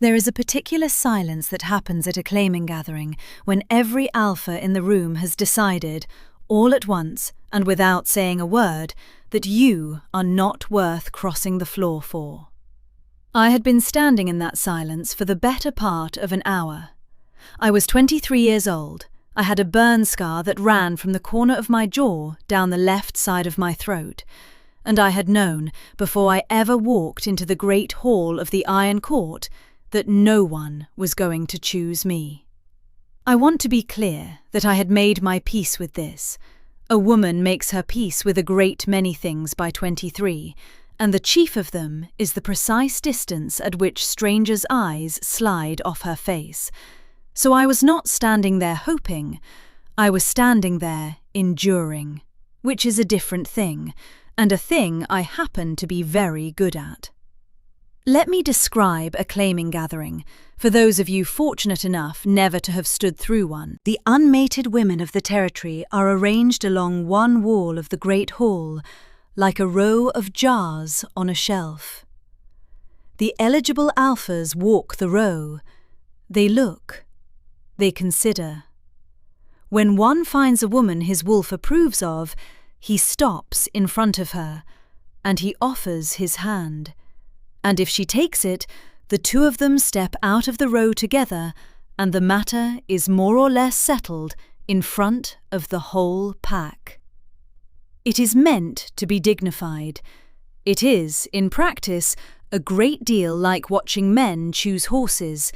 There is a particular silence that happens at a claiming gathering when every alpha in the room has decided, all at once and without saying a word, that you are not worth crossing the floor for. I had been standing in that silence for the better part of an hour. I was 23 years old. I had a burn scar that ran from the corner of my jaw down the left side of my throat, and I had known, before I ever walked into the great hall of the Iron Court, that no one was going to choose me. I want to be clear that I had made my peace with this. A woman makes her peace with a great many things by 23, and the chief of them is the precise distance at which strangers' eyes slide off her face. So I was not standing there hoping, I was standing there enduring, which is a different thing, and a thing I happen to be very good at. Let me describe a claiming gathering, for those of you fortunate enough never to have stood through one. The unmated women of the territory are arranged along one wall of the great hall, like a row of jars on a shelf. The eligible alphas walk the row. They look. They consider. When one finds a woman his wolf approves of, he stops in front of her, and he offers his hand. And if she takes it, the two of them step out of the row together, and the matter is more or less settled in front of the whole pack. It is meant to be dignified. It is, in practice, a great deal like watching men choose horses,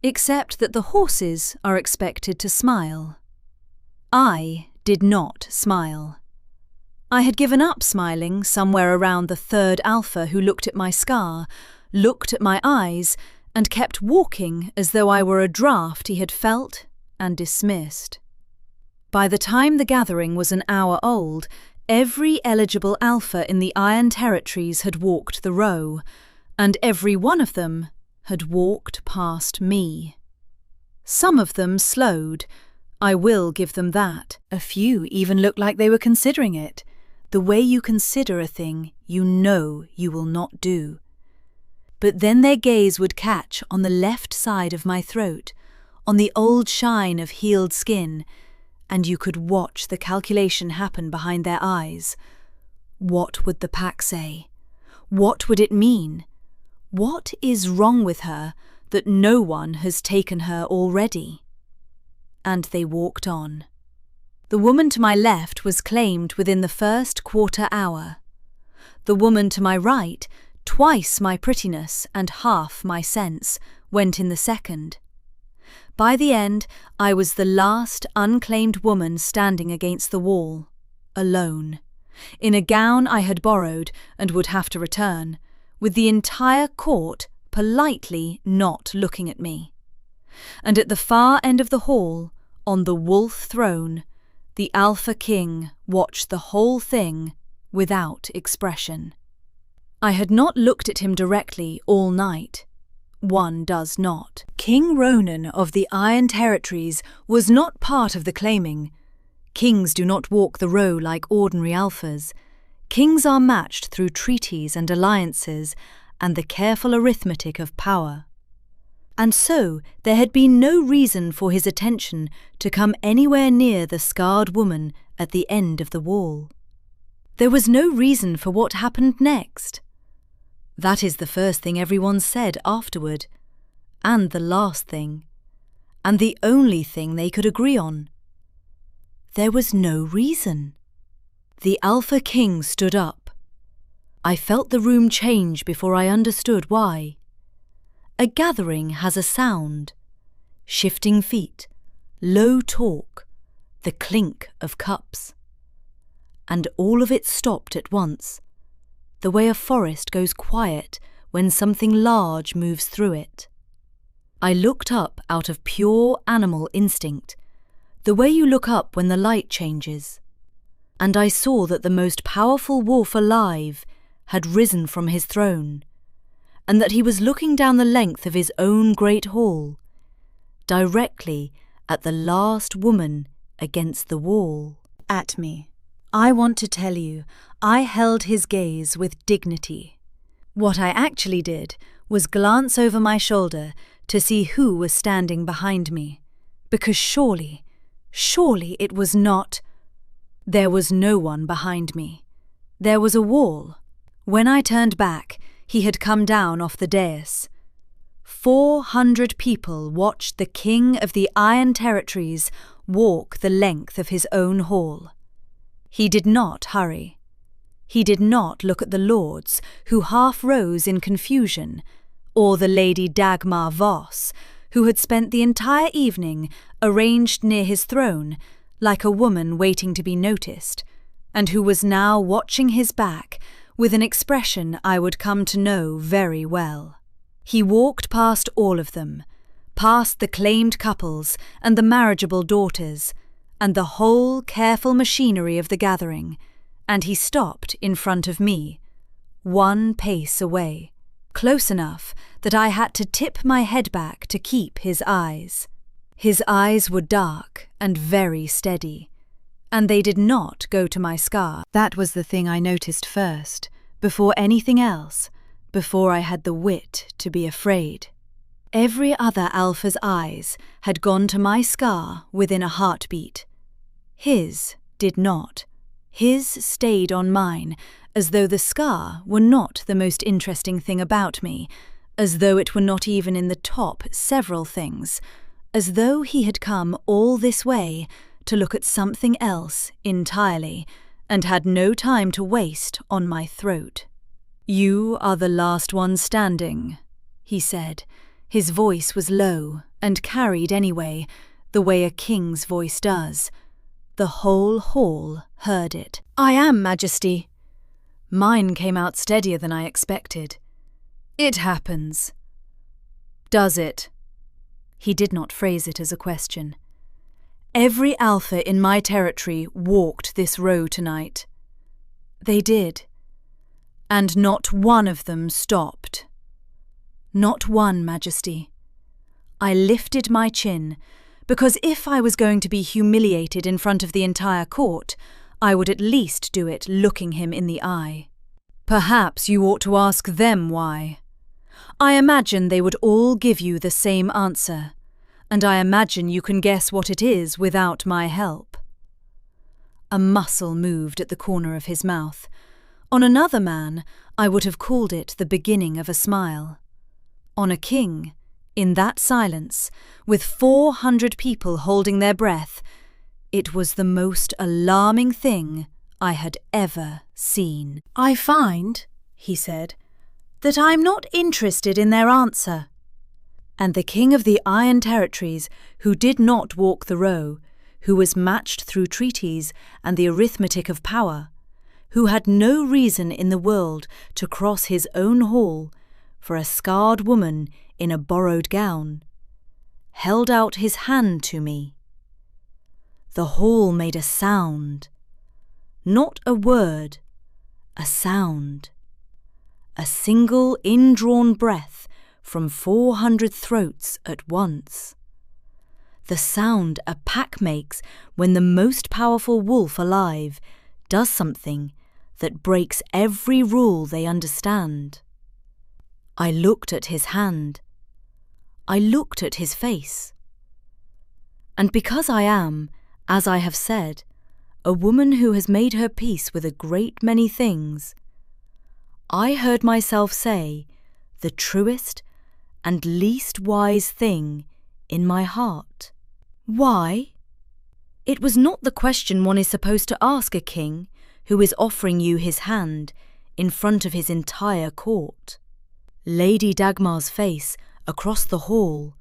except that the horses are expected to smile. I did not smile. I had given up smiling somewhere around the third alpha who looked at my scar, looked at my eyes, and kept walking as though I were a draft he had felt and dismissed. By the time the gathering was an hour old, every eligible alpha in the Iron Territories had walked the row, and every one of them had walked past me. Some of them slowed. I will give them that. A few even looked like they were considering it. The way you consider a thing, you know you will not do. But then their gaze would catch on the left side of my throat, on the old shine of healed skin, and you could watch the calculation happen behind their eyes. What would the pack say? What would it mean? What is wrong with her that no one has taken her already? And they walked on. The woman to my left was claimed within the first quarter hour. The woman to my right, twice my prettiness and half my sense, went in the second. By the end, I was the last unclaimed woman standing against the wall, alone, in a gown I had borrowed and would have to return, with the entire court politely not looking at me. And at the far end of the hall, on the wolf throne, the Alpha King watched the whole thing without expression. I had not looked at him directly all night. One does not. King Ronan of the Iron Territories was not part of the claiming. Kings do not walk the row like ordinary alphas. Kings are matched through treaties and alliances and the careful arithmetic of power. And so there had been no reason for his attention to come anywhere near the scarred woman at the end of the wall. There was no reason for what happened next. That is the first thing everyone said afterward, and the last thing, and the only thing they could agree on. There was no reason. The Alpha King stood up. I felt the room change before I understood why. A gathering has a sound. Shifting feet, low talk, the clink of cups. And all of it stopped at once, the way a forest goes quiet when something large moves through it. I looked up out of pure animal instinct, the way you look up when the light changes. And I saw that the most powerful wolf alive had risen from his throne, and that he was looking down the length of his own great hall, directly at the last woman against the wall. At me. I want to tell you, I held his gaze with dignity. What I actually did was glance over my shoulder to see who was standing behind me, because surely it was not. There was no one behind me. There was a wall. When I turned back, he had come down off the dais. 400 people watched the King of the Iron Territories walk the length of his own hall. He did not hurry. He did not look at the lords, who half rose in confusion, or the Lady Dagmar Voss, who had spent the entire evening arranged near his throne, like a woman waiting to be noticed, and who was now watching his back with an expression I would come to know very well. He walked past all of them, past the claimed couples and the marriageable daughters, and the whole careful machinery of the gathering, and he stopped in front of me, 1 pace away, close enough that I had to tip my head back to keep his eyes. His eyes were dark and very steady, and they did not go to my scar. That was the thing I noticed first, before anything else, before I had the wit to be afraid. Every other alpha's eyes had gone to my scar within a heartbeat. His did not. His stayed on mine, as though the scar were not the most interesting thing about me, as though it were not even in the top several things, as though he had come all this way to look at something else entirely, and had no time to waste on my throat. "You are the last one standing," he said. His voice was low and carried anyway, the way a king's voice does. The whole hall heard it. "I am, Majesty." Mine came out steadier than I expected. "It happens." "Does it?" He did not phrase it as a question. "Every alpha in my territory walked this row tonight." "They did." "And not one of them stopped." "Not one, Majesty." I lifted my chin, because if I was going to be humiliated in front of the entire court, I would at least do it looking him in the eye. "Perhaps you ought to ask them why. I imagine they would all give you the same answer, and I imagine you can guess what it is without my help." A muscle moved at the corner of his mouth. On another man, I would have called it the beginning of a smile. On a king, in that silence, with 400 people holding their breath, it was the most alarming thing I had ever seen. "I find," he said, "that I'm not interested in their answer." And the King of the Iron Territories, who did not walk the row, who was matched through treaties and the arithmetic of power, who had no reason in the world to cross his own hall for a scarred woman in a borrowed gown, held out his hand to me. The hall made a sound, not a word, a sound, a single indrawn breath from 400 throats at once. The sound a pack makes when the most powerful wolf alive does something that breaks every rule they understand. I looked at his hand. I looked at his face. And because I am, as I have said, a woman who has made her peace with a great many things, I heard myself say the truest and least wise thing in my heart. Why? It was not the question one is supposed to ask a king who is offering you his hand in front of his entire court. Lady Dagmar's face across the hall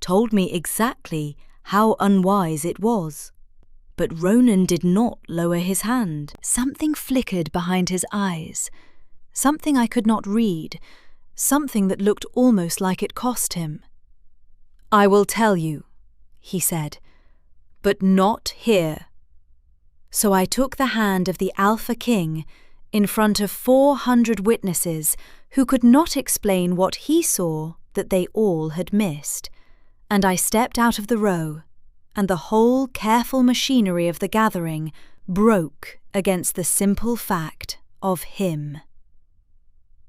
told me exactly how unwise it was. But Ronan did not lower his hand. Something flickered behind his eyes, something I could not read, something that looked almost like it cost him. "I will tell you," he said, "but not here." So I took the hand of the Alpha King in front of 400 witnesses who could not explain what he saw that they all had missed, and I stepped out of the row, and the whole careful machinery of the gathering broke against the simple fact of him.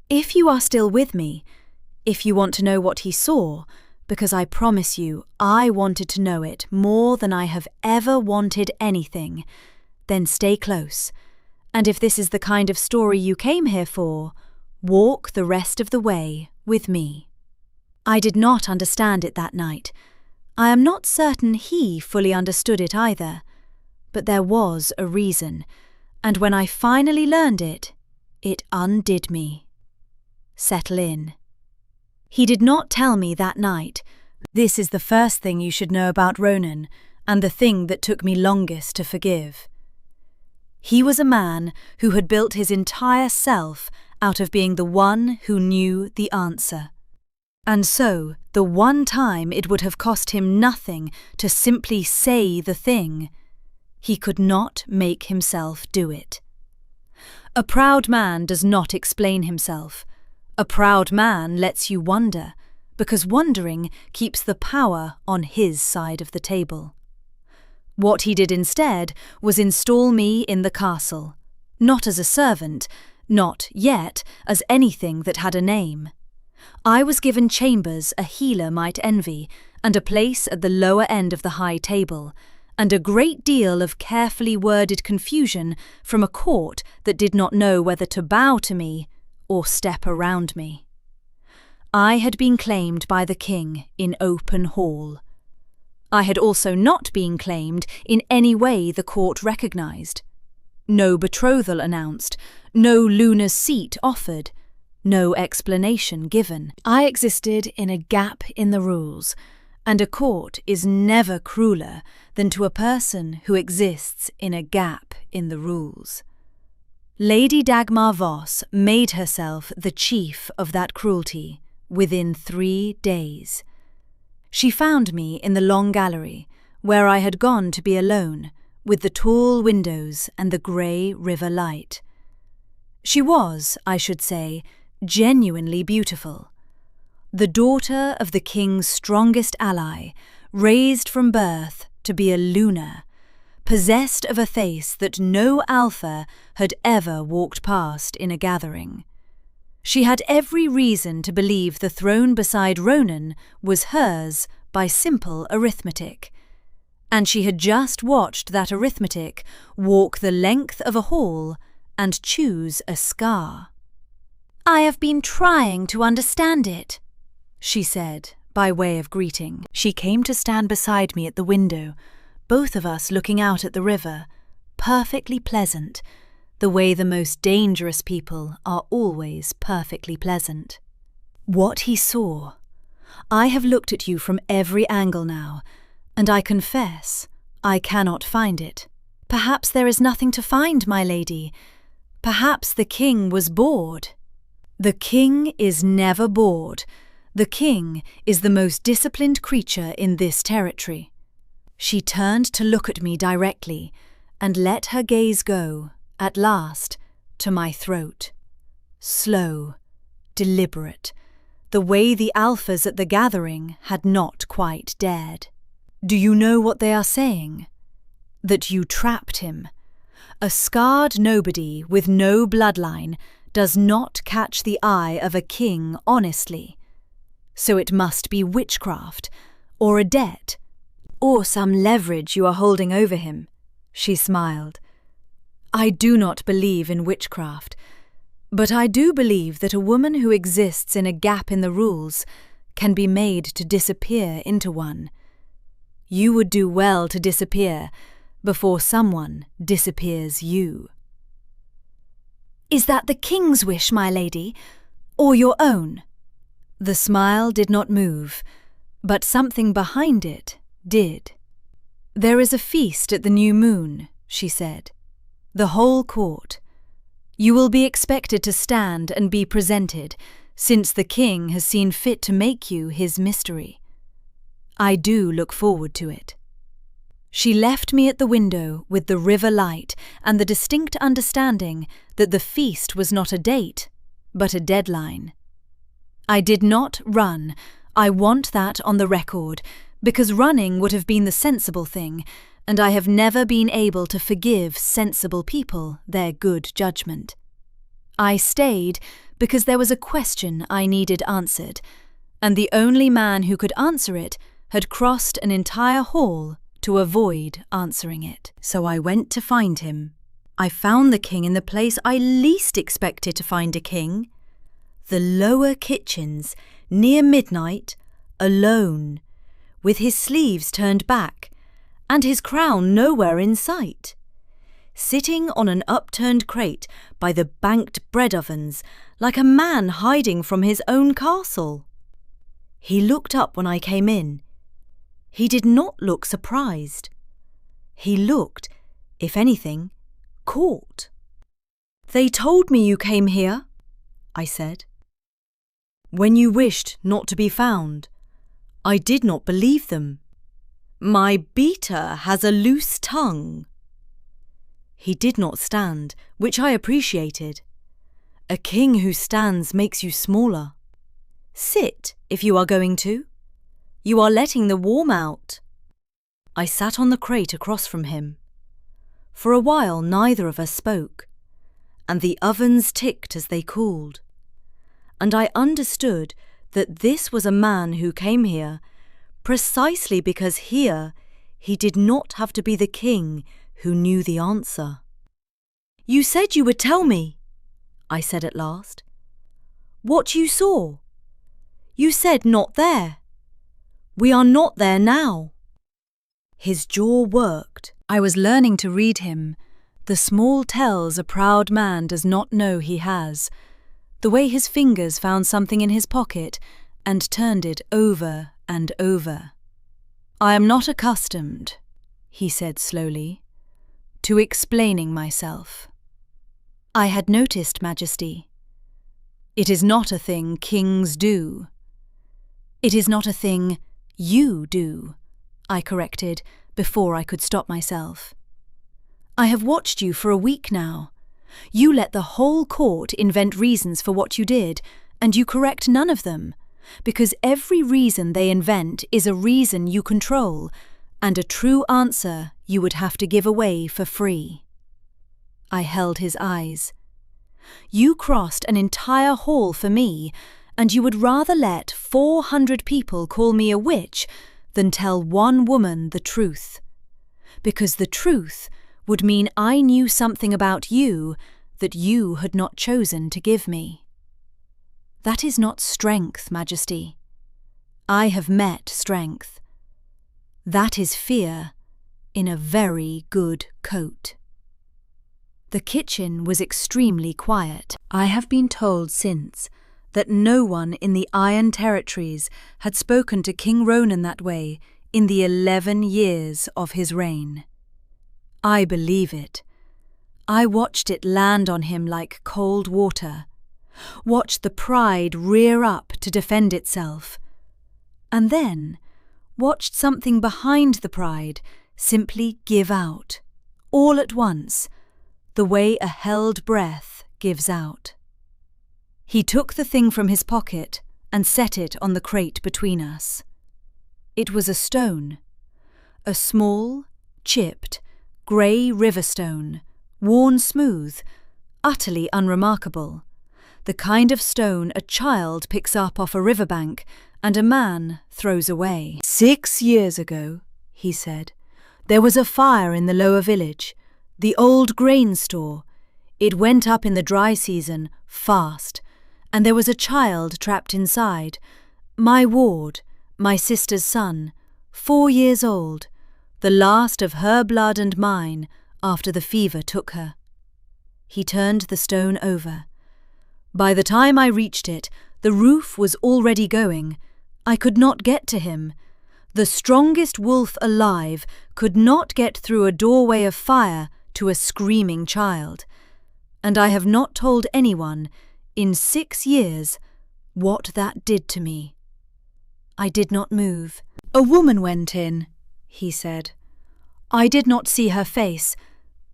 If you are still with me, if you want to know what he saw, because I promise you I wanted to know it more than I have ever wanted anything, then stay close. And if this is the kind of story you came here for, walk the rest of the way with me." I did not understand it that night. I am not certain he fully understood it either. But there was a reason, and when I finally learned it, it undid me. Settle in. He did not tell me that night, "This is the first thing you should know about Ronan, and the thing that took me longest to forgive." He was a man who had built his entire self out of being the one who knew the answer. And so, the one time it would have cost him nothing to simply say the thing, he could not make himself do it. A proud man does not explain himself. A proud man lets you wonder, because wondering keeps the power on his side of the table. What he did instead was install me in the castle, not as a servant, not yet as anything that had a name. I was given chambers a healer might envy, and a place at the lower end of the high table, and a great deal of carefully worded confusion from a court that did not know whether to bow to me or step around me. I had been claimed by the king in open hall. I had also not been claimed in any way the court recognised. No betrothal announced, no Luna's seat offered, no explanation given. I existed in a gap in the rules, and a court is never crueler than to a person who exists in a gap in the rules. Lady Dagmar Voss made herself the chief of that cruelty within 3 days. She found me in the long gallery, where I had gone to be alone, with the tall windows and the grey river light. She was, I should say, genuinely beautiful. The daughter of the king's strongest ally, raised from birth to be a Luna, possessed of a face that no alpha had ever walked past in a gathering. She had every reason to believe the throne beside Ronan was hers by simple arithmetic, and she had just watched that arithmetic walk the length of a hall and choose a scar. "I have been trying to understand it," she said, by way of greeting. She came to stand beside me at the window, both of us looking out at the river, perfectly pleasant, the way the most dangerous people are always perfectly pleasant. What he saw. I have looked at you from every angle now, and I confess I cannot find it. Perhaps there is nothing to find, my lady. Perhaps the king was bored. The king is never bored. The king is the most disciplined creature in this territory. She turned to look at me directly, and let her gaze go, at last, to my throat. Slow, deliberate, the way the alphas at the gathering had not quite dared. "Do you know what they are saying? That you trapped him. A scarred nobody with no bloodline does not catch the eye of a king honestly. So it must be witchcraft, or a debt, or some leverage you are holding over him." She smiled. "I do not believe in witchcraft, but I do believe that a woman who exists in a gap in the rules can be made to disappear into one. You would do well to disappear before someone disappears you." "Is that the king's wish, my lady, or your own?" The smile did not move, but something behind it did. "There is a feast at the new moon," she said. "The whole court. You will be expected to stand and be presented, since the king has seen fit to make you his mystery. I do look forward to it." She left me at the window with the river light and the distinct understanding that the feast was not a date, but a deadline. I did not run. I want that on the record, because running would have been the sensible thing, and I have never been able to forgive sensible people their good judgment. I stayed because there was a question I needed answered, and the only man who could answer it had crossed an entire hall to avoid answering it. So I went to find him. I found the king in the place I least expected to find a king. The lower kitchens, near midnight, alone, with his sleeves turned back, and his crown nowhere in sight. Sitting on an upturned crate by the banked bread ovens, like a man hiding from his own castle. He looked up when I came in. He did not look surprised. He looked, if anything, caught. "They told me you came here," I said. "When you wished not to be found, I did not believe them. My beater has a loose tongue." He did not stand, which I appreciated. A king who stands makes you smaller. "Sit, if you are going to. You are letting the warm out." I sat on the crate across from him. For a while neither of us spoke, and the ovens ticked as they cooled. And I understood that this was a man who came here precisely because here he did not have to be the king who knew the answer. "You said you would tell me," I said at last. "What you saw. You said not there. We are not there now." His jaw worked. I was learning to read him, the small tells a proud man does not know he has, the way his fingers found something in his pocket and turned it over and over. "I am not accustomed," he said slowly, "to explaining myself." I had noticed, Majesty. "It is not a thing kings do." "It is not a thing you do," I corrected before I could stop myself. "I have watched you for a week now. You let the whole court invent reasons for what you did, and you correct none of them, because every reason they invent is a reason you control, and a true answer you would have to give away for free." I held his eyes. "You crossed an entire hall for me, and you would rather let 400 people call me a witch than tell one woman the truth. Because the truth would mean I knew something about you that you had not chosen to give me. That is not strength, Majesty. I have met strength. That is fear in a very good coat." The kitchen was extremely quiet. I have been told since that no one in the Iron Territories had spoken to King Ronan that way in the 11 years of his reign. I believe it. I watched it land on him like cold water, watched the pride rear up to defend itself, and then watched something behind the pride simply give out, all at once, the way a held breath gives out. He took the thing from his pocket and set it on the crate between us. It was a stone, a small, chipped, grey river stone, worn smooth, utterly unremarkable, the kind of stone a child picks up off a riverbank and a man throws away. 6 years ago, he said, there was a fire in the lower village, the old grain store. It went up in the dry season, fast, and there was a child trapped inside, my ward, my sister's son, 4 years old, the last of her blood and mine after the fever took her. He turned the stone over. By the time I reached it, the roof was already going. I could not get to him. The strongest wolf alive could not get through a doorway of fire to a screaming child. And I have not told anyone, in 6 years, what that did to me. I did not move. A woman went in, he said. I did not see her face.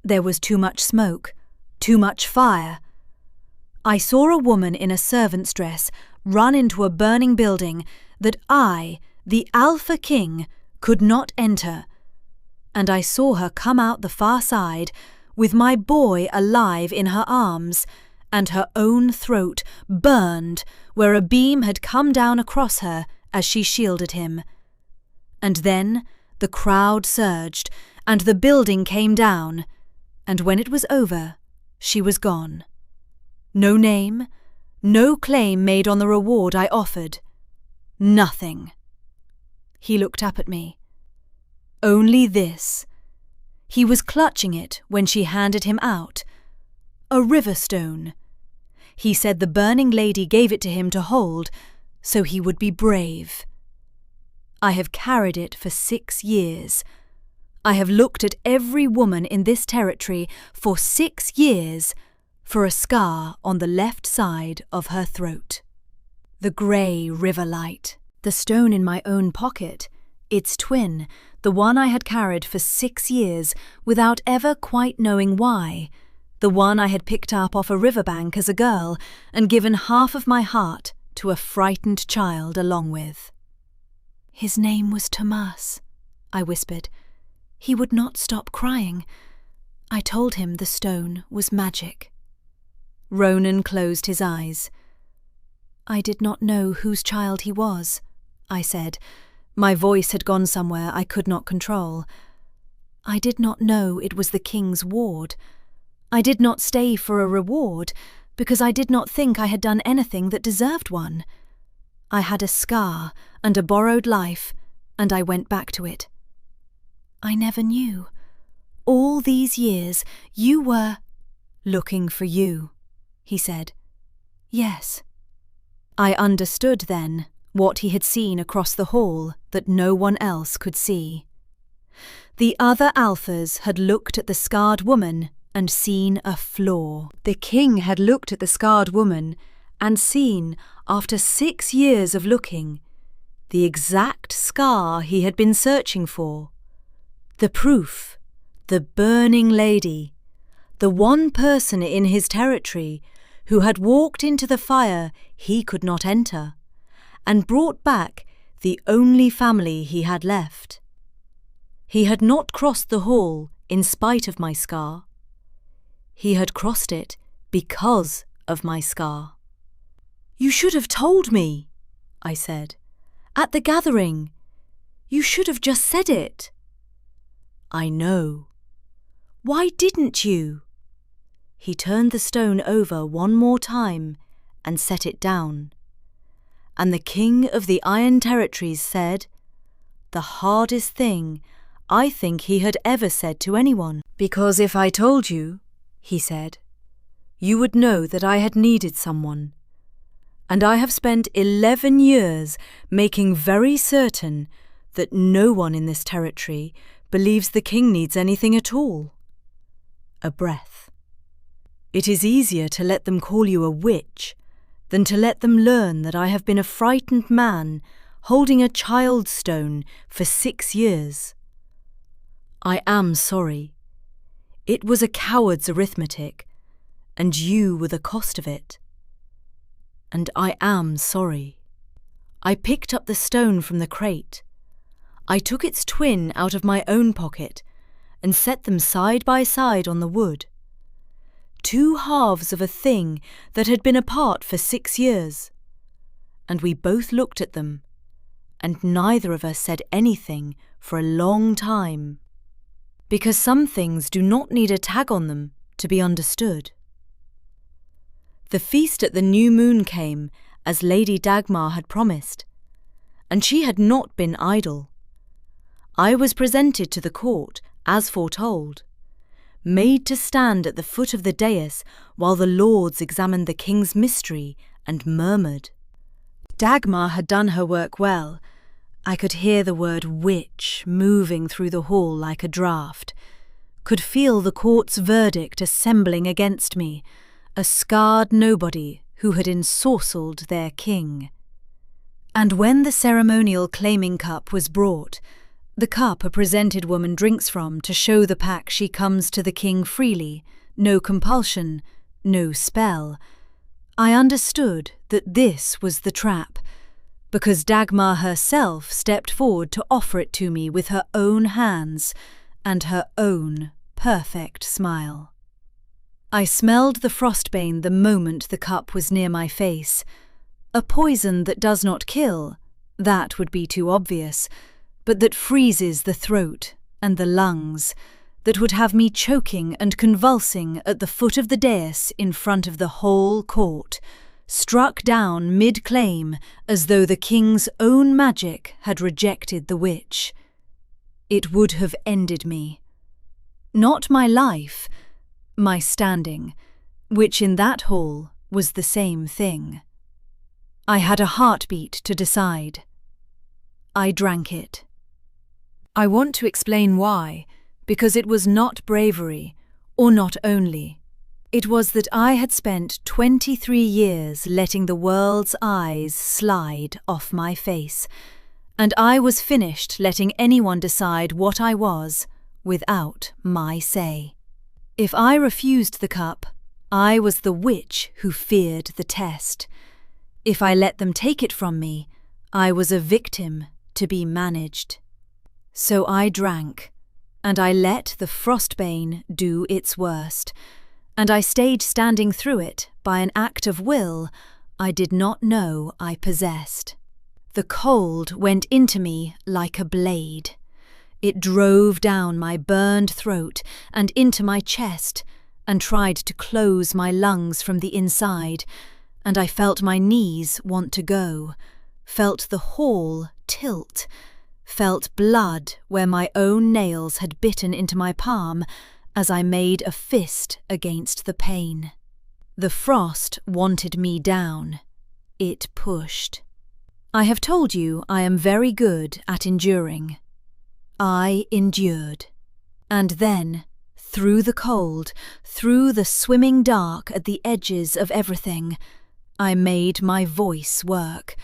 There was too much smoke, too much fire. I saw a woman in a servant's dress run into a burning building that I, the Alpha King, could not enter, and I saw her come out the far side with my boy alive in her arms and her own throat burned where a beam had come down across her as she shielded him. And then the crowd surged, and the building came down, and when it was over, she was gone. No name, no claim made on the reward I offered. Nothing. He looked up at me. Only this. He was clutching it when she handed him out. A river stone. He said the burning lady gave it to him to hold, so he would be brave. I have carried it for 6 years. I have looked at every woman in this territory for 6 years for a scar on the left side of her throat. The grey river light, the stone in my own pocket, its twin, the one I had carried for 6 years without ever quite knowing why, the one I had picked up off a riverbank as a girl and given half of my heart to a frightened child along with. His name was Tomas, I whispered. He would not stop crying. I told him the stone was magic. Ronan closed his eyes. I did not know whose child he was, I said. My voice had gone somewhere I could not control. I did not know it was the king's ward. I did not stay for a reward because I did not think I had done anything that deserved one. I had a scar and a borrowed life, and I went back to it. I never knew. All these years you were looking for you, he said. Yes. I understood then what he had seen across the hall that no one else could see. The other alphas had looked at the scarred woman and seen a flaw. The king had looked at the scarred woman and seen, after 6 years of looking, the exact scar he had been searching for. The proof, the burning lady, the one person in his territory who had walked into the fire he could not enter, and brought back the only family he had left. He had not crossed the hall in spite of my scar. He had crossed it because of my scar. You should have told me, I said. At the gathering. You should have just said it. I know. Why didn't you? He turned the stone over one more time and set it down. And the king of the Iron Territories said, the hardest thing I think he had ever said to anyone. Because if I told you, he said, you would know that I had needed someone. And I have spent 11 years making very certain that no one in this territory believes the king needs anything at all. A breath. It is easier to let them call you a witch than to let them learn that I have been a frightened man holding a child's stone for 6 years. I am sorry. It was a coward's arithmetic, and you were the cost of it. And I am sorry. I picked up the stone from the crate. I took its twin out of my own pocket and set them side by side on the wood. 2 halves of a thing that had been apart for 6 years. And we both looked at them, and neither of us said anything for a long time. Because some things do not need a tag on them to be understood. The feast at the new moon came as Lady Dagmar had promised, and she had not been idle. I was presented to the court as foretold, made to stand at the foot of the dais while the lords examined the king's mystery and murmured. Dagmar had done her work well. I could hear the word witch moving through the hall like a draught, could feel the court's verdict assembling against me, a scarred nobody who had ensorcelled their king. And when the ceremonial claiming cup was brought, the cup a presented woman drinks from to show the pack she comes to the king freely, no compulsion, no spell, I understood that this was the trap, because Dagmar herself stepped forward to offer it to me with her own hands and her own perfect smile. I smelled the frostbane the moment the cup was near my face. A poison that does not kill, that would be too obvious, but that freezes the throat and the lungs, that would have me choking and convulsing at the foot of the dais in front of the whole court, struck down mid-claim as though the king's own magic had rejected the witch. It would have ended me. Not my life, my standing, which in that hall was the same thing. I had a heartbeat to decide. I drank it. I want to explain why, because it was not bravery, or not only. It was that I had spent 23 years letting the world's eyes slide off my face, and I was finished letting anyone decide what I was without my say. If I refused the cup, I was the witch who feared the test. If I let them take it from me, I was a victim to be managed. So I drank, and I let the frostbane do its worst, and I stayed standing through it by an act of will I did not know I possessed. The cold went into me like a blade. It drove down my burned throat and into my chest and tried to close my lungs from the inside, and I felt my knees want to go, felt the hall tilt, felt blood where my own nails had bitten into my palm as I made a fist against the pain. The frost wanted me down. It pushed. I have told you I am very good at enduring. I endured. And then, through the cold, through the swimming dark at the edges of everything, I made my voice work,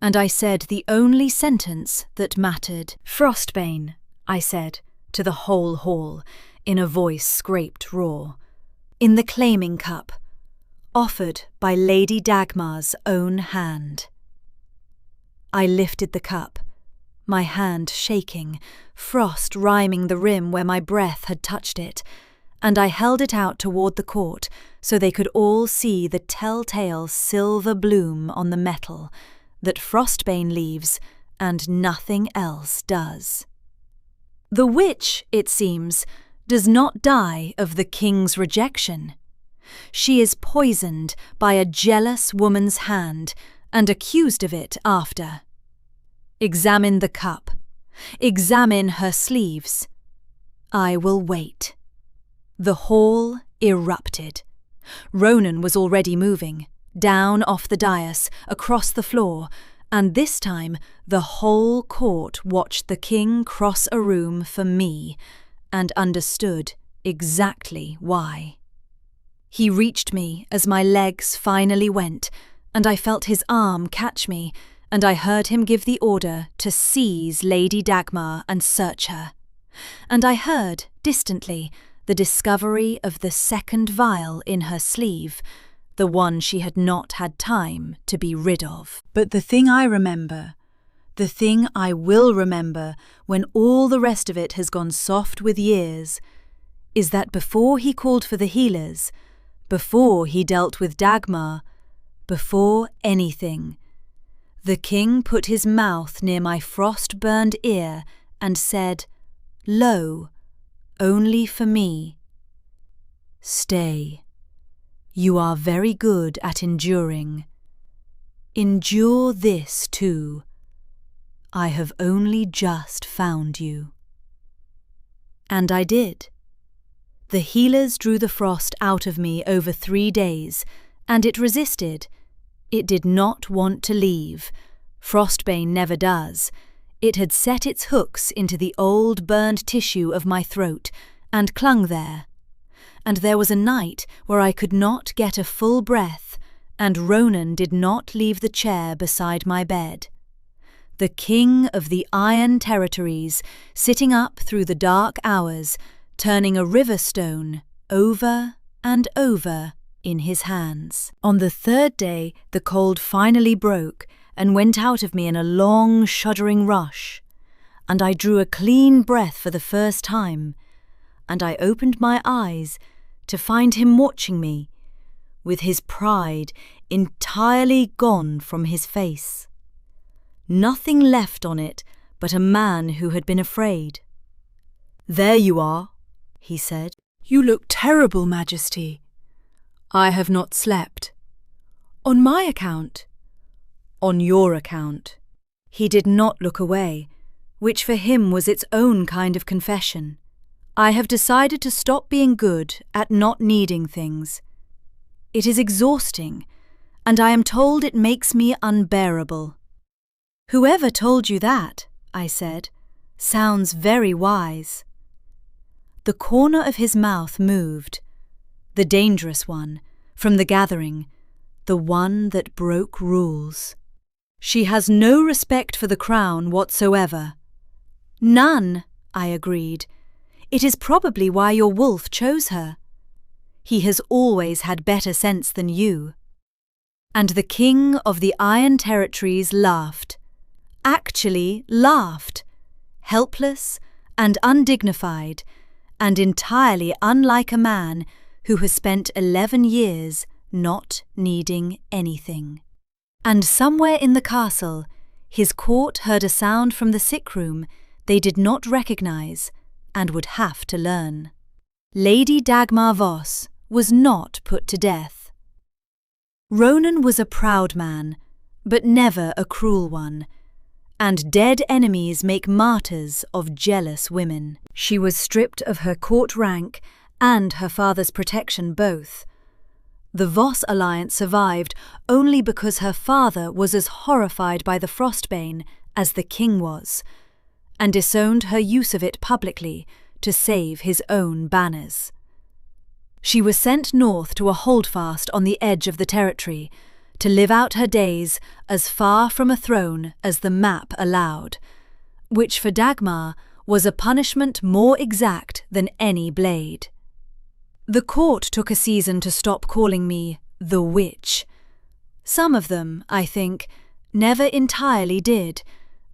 and I said the only sentence that mattered. "Frostbane," I said, to the whole hall, in a voice scraped raw. "In the claiming cup, offered by Lady Dagmar's own hand." I lifted the cup, my hand shaking, frost rhyming the rim where my breath had touched it, and I held it out toward the court so they could all see the telltale silver bloom on the metal that frostbane leaves and nothing else does. The witch, it seems, does not die of the king's rejection. She is poisoned by a jealous woman's hand and accused of it after. Examine the cup. Examine her sleeves. I will wait. The hall erupted. Ronan was already moving, down off the dais, across the floor, and this time the whole court watched the king cross a room for me and understood exactly why. He reached me as my legs finally went, and I felt his arm catch me, and I heard him give the order to seize Lady Dagmar and search her. And I heard, distantly, the discovery of the second vial in her sleeve, the one she had not had time to be rid of. But the thing I remember, the thing I will remember when all the rest of it has gone soft with years, is that before he called for the healers, before he dealt with Dagmar, before anything, the king put his mouth near my frost-burned ear and said, "Lo, only for me. Stay. You are very good at enduring. Endure this too. I have only just found you." And I did. The healers drew the frost out of me over 3 days, and it resisted. It did not want to leave. Frostbane never does. It had set its hooks into the old burned tissue of my throat and clung there. And there was a night where I could not get a full breath, and Ronan did not leave the chair beside my bed. The king of the Iron Territories, sitting up through the dark hours, turning a river stone over and over in his hands. On the 3rd day, the cold finally broke and went out of me in a long, shuddering rush, and I drew a clean breath for the first time, and I opened my eyes to find him watching me, with his pride entirely gone from his face. Nothing left on it but a man who had been afraid. "There you are," he said. "You look terrible, Majesty." "I have not slept." "On my account?" "On your account." He did not look away, which for him was its own kind of confession. I have decided to stop being good at not needing things. It is exhausting, and I am told it makes me unbearable. "Whoever told you that," I said, "sounds very wise." The corner of his mouth moved, the dangerous one, from the gathering, the one that broke rules. "She has no respect for the crown whatsoever." "None," I agreed. "It is probably why your wolf chose her. He has always had better sense than you." And the king of the Iron Territories laughed. Actually laughed, helpless and undignified, and entirely unlike a man who has spent 11 years not needing anything. And somewhere in the castle, his court heard a sound from the sick room they did not recognize and would have to learn. Lady Dagmar Voss was not put to death. Ronan was a proud man, but never a cruel one, and dead enemies make martyrs of jealous women. She was stripped of her court rank and her father's protection both. The Voss alliance survived only because her father was as horrified by the Frostbane as the king was, and disowned her use of it publicly to save his own banners. She was sent north to a holdfast on the edge of the territory, to live out her days as far from a throne as the map allowed, which for Dagmar was a punishment more exact than any blade. The court took a season to stop calling me the witch. Some of them, I think, never entirely did,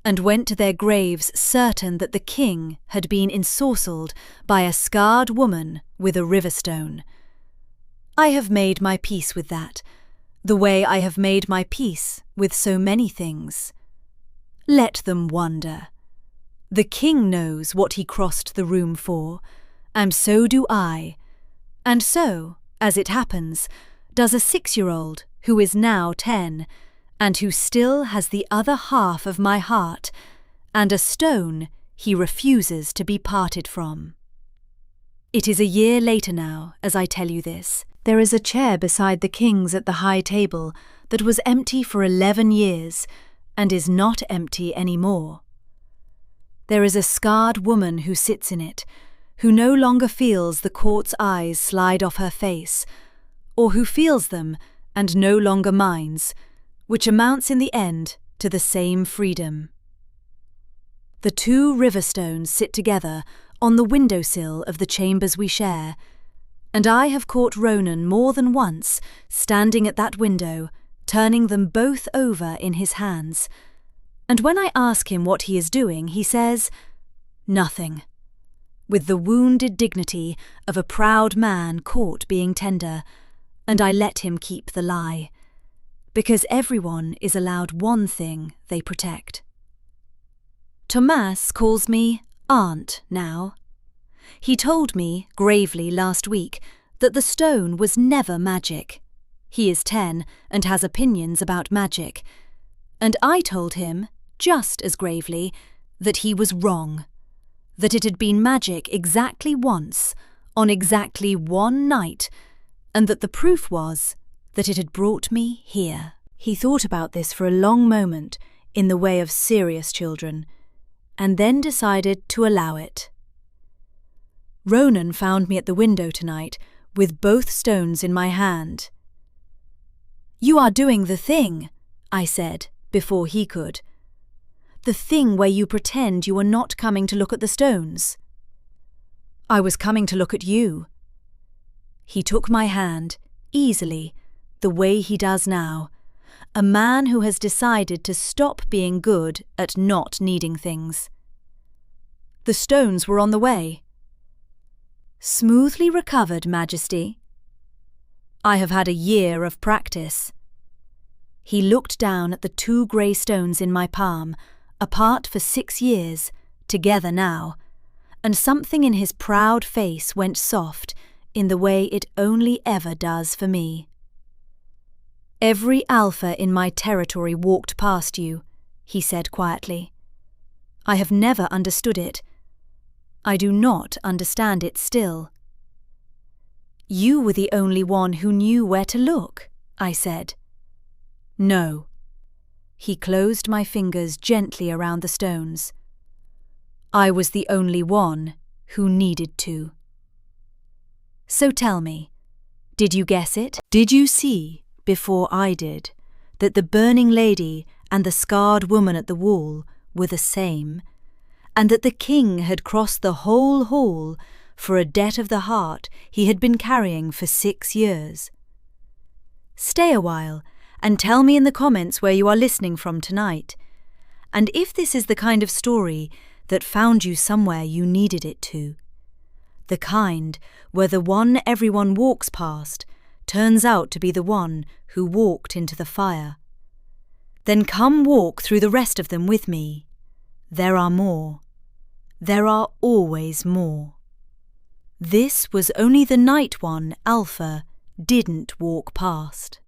and went to their graves certain that the king had been ensorcelled by a scarred woman with a riverstone. I have made my peace with that, the way I have made my peace with so many things. Let them wonder. The king knows what he crossed the room for, and so do I. And so, as it happens, does a 6-year-old who is now 10, and who still has the other half of my heart, and a stone he refuses to be parted from. It is a year later now, as I tell you this. There is a chair beside the king's at the high table that was empty for 11 years, and is not empty any more. There is a scarred woman who sits in it, who no longer feels the court's eyes slide off her face, or who feels them and no longer minds, which amounts in the end to the same freedom. The 2 riverstones sit together on the windowsill of the chambers we share, and I have caught Ronan more than once standing at that window, turning them both over in his hands, and when I ask him what he is doing, he says, "Nothing," with the wounded dignity of a proud man caught being tender, and I let him keep the lie, because everyone is allowed one thing they protect. Thomas calls me Aunt now. He told me, gravely last week, that the stone was never magic. He is 10 and has opinions about magic, and I told him, just as gravely, that he was wrong, that it had been magic exactly once, on exactly one night, and that the proof was that it had brought me here. He thought about this for a long moment, in the way of serious children, and then decided to allow it. Ronan found me at the window tonight, with both stones in my hand. "You are doing the thing," I said, before he could. "The thing where you pretend you are not coming to look at the stones." "I was coming to look at you." He took my hand, easily, the way he does now, a man who has decided to stop being good at not needing things. The stones were on the way. Smoothly recovered, Majesty. I have had a year of practice. He looked down at the 2 grey stones in my palm, apart for 6 years, together now, and something in his proud face went soft in the way it only ever does for me. Every alpha in my territory walked past you, he said quietly. I have never understood it. I do not understand it still. You were the only one who knew where to look, I said. No. He closed my fingers gently around the stones. I was the only one who needed to. So tell me, did you guess it? Did you see, before I did, that the burning lady and the scarred woman at the wall were the same, and that the king had crossed the whole hall for a debt of the heart he had been carrying for 6 years? Stay a while and tell me in the comments where you are listening from tonight, and if this is the kind of story that found you somewhere you needed it to, the kind where the one everyone walks past turns out to be the one who walked into the fire. Then come walk through the rest of them with me. There are more. There are always more. This was only the night one Alpha didn't walk past.